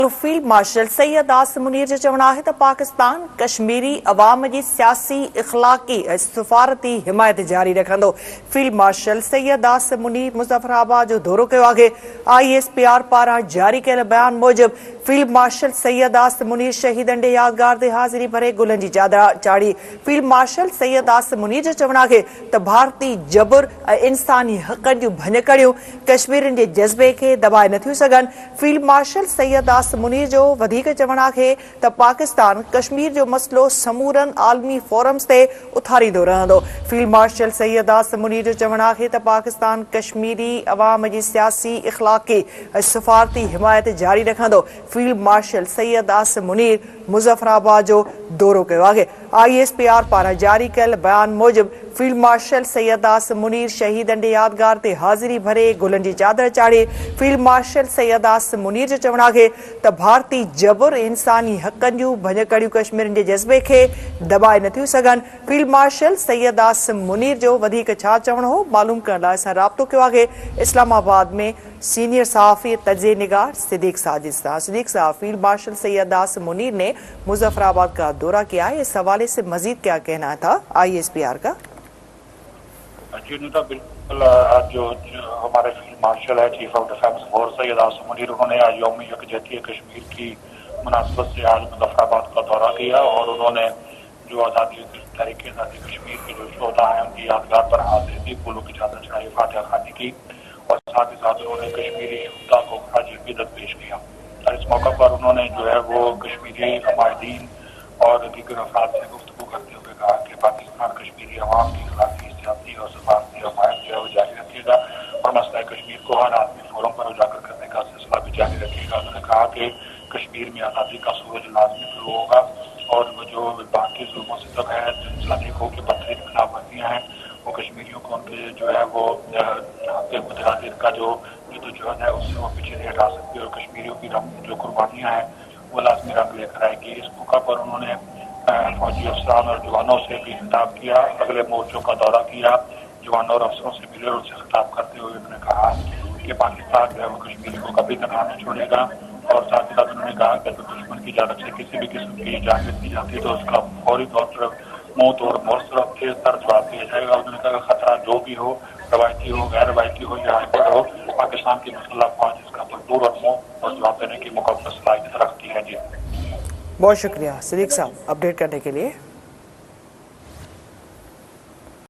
Field marshal Syed Asim Munir जो चवण है तो पाकिस्तान कश्मीरी अवाम की सियासी इखलाकी सफारती हिमायत जारी रखंदो। फील्ड मार्शल सैयद आसिम मुनीर मुज़फ्फराबाद जो दौरो कियो आहे। ISPR पारां जारी कयल बयान मूजिब फील्ड मार्शल सैयद आसिम मुनीर शहीदन ॾे यादगार ते हाज़िरी भरे गुलनि जी चादर चाढ़ी। फील्ड मार्शल सैयद आसिम मुनीर जो चवण आहे त भारती जबुर ऐं इंसानी हक़नि जूं भञकड़ियूं कश्मीरियुनि जे जज़्बे खे दबाए नथियूं सघनि। फील्ड मार्शल सैयद आसिम मुनीर जो वधीक चवण आहे त पाकिस्तान कश्मीर जो मसलो समूरनि आलमी फोरम्स ते उथारींदो रहंदो। फील्ड मार्शल सैयद आसिम मुनीर जो चवण आहे त पाकिस्तान कश्मीरी अवाम जी सियासी इखलाकी ऐं सफारती हिमायत जारी रखंदो। फील्ड मार्शल सैयद आसिम मुनीर मुज़फ्फराबाद जो दौरो कियो आहे। ISPR पारां जारी कयल बयान मूजिब फील्ड मार्शल सैयद आसिम मुनीर शहीदन ॾे यादगार ते हाज़िरी भरे गुलनि जी चादर चाढ़ी। फील्ड मार्शल सैयद आसिम मुनीर जो चवण आहे त भारती जबुर इंसानी हक़नि जूं भञकड़ियूं कश्मीरियुनि जे जज़्बे खे दबाए नथियूं सघनि। फील्ड मार्शल सैयद आसिम मुनीर जो वधीक छा चवण हो मालूम करण लाइ असां राब्तो कयो आहे इस्लामाबाद में सीनियर सहाफ़ी तजिए निगार सिद्दीक साजिद साहब। सिद्दीक साहब, फील्ड मार्शल सैयद आसिम मुनीर ने मुजफ्फराबाद का दौरा किया है, इस हवाले से मजीद क्या कहना था ISPR का? जी नीता, बिल्कुल आज जो हमारे फील्ड मार्शल है chief of defence force Syed Asim Munir, उन्होंने आज यौम यकजहती कश्मीर की मुनासबत से आज मुजफ्फराबाद का दौरा किया और उन्होंने जो आज़ादी तहरीक आज़ादी कश्मीर के जो शोधा हैं उनकी यादगार पर हाजिरी दी, फूलों की चादर चढ़ाई, फातिहा खानी की और साथ ही साथ उन्होंने कश्मीरी शुदा को खराज अकीदत पेश किया। और इस मौका पर उन्होंने जो है वो कश्मीरी हमायदीन और दीगर अफराद से गुफ्तगू करते हुए कहा कि पाकिस्तान कश्मीरी अवाम की खिलाफी सियासी और सफारती हमायत जो है वो जारी रखेगा और मसला कश्मीर को हर आदमी फोरम पर उजागर करने का सिलसिला भी जारी रखेगा। उन्होंने कहा कि कश्मीर में आज़ादी का सूरज लाजमी शुरू होगा और वो जो बाकी जुल्मों से तक है इंसानियों के बदतरीन खिलाफवर्जियाँ हैं वो कश्मीरियों को उनके जो है वो मुतरादिर का जो जद्दोजहद है उससे वो पीछे नहीं हटा सकती और कश्मीरियों की जो कुर्बानियाँ हैं वो लाजमी रंग लेकर आएगी। इस मौका पर उन्होंने फौजी अफसरान और जवानों से भी खिताब किया, अगले मोर्चों का दौरा किया, जवानों और अफसरों से मिले और उनसे खिताब करते हुए उन्होंने कहा कि पाकिस्तान जो है वो कश्मीर को कभी तनहा नहीं छोड़ेगा और साथ ही साथ उन्होंने कहा कि अगर दुश्मन की जानब से किसी भी किस्म की जान दी जाती है तो उसका फौरी तौर पर मुंह तोड़ मोहर तेज तर जवाब दिया जाएगा। उन्होंने कहा खतरा जो भी हो, रवायती हो, गैर रवायती हो या हाइब्रिड हो, पाकिस्तान की मुसल्लह फौज इसका भरपूर और मुंह और जवाब देने की मुकम्मल सलाहियत रखती है। जी बहुत शुक्रिया सिद्दीक साहब अपडेट करने के लिए।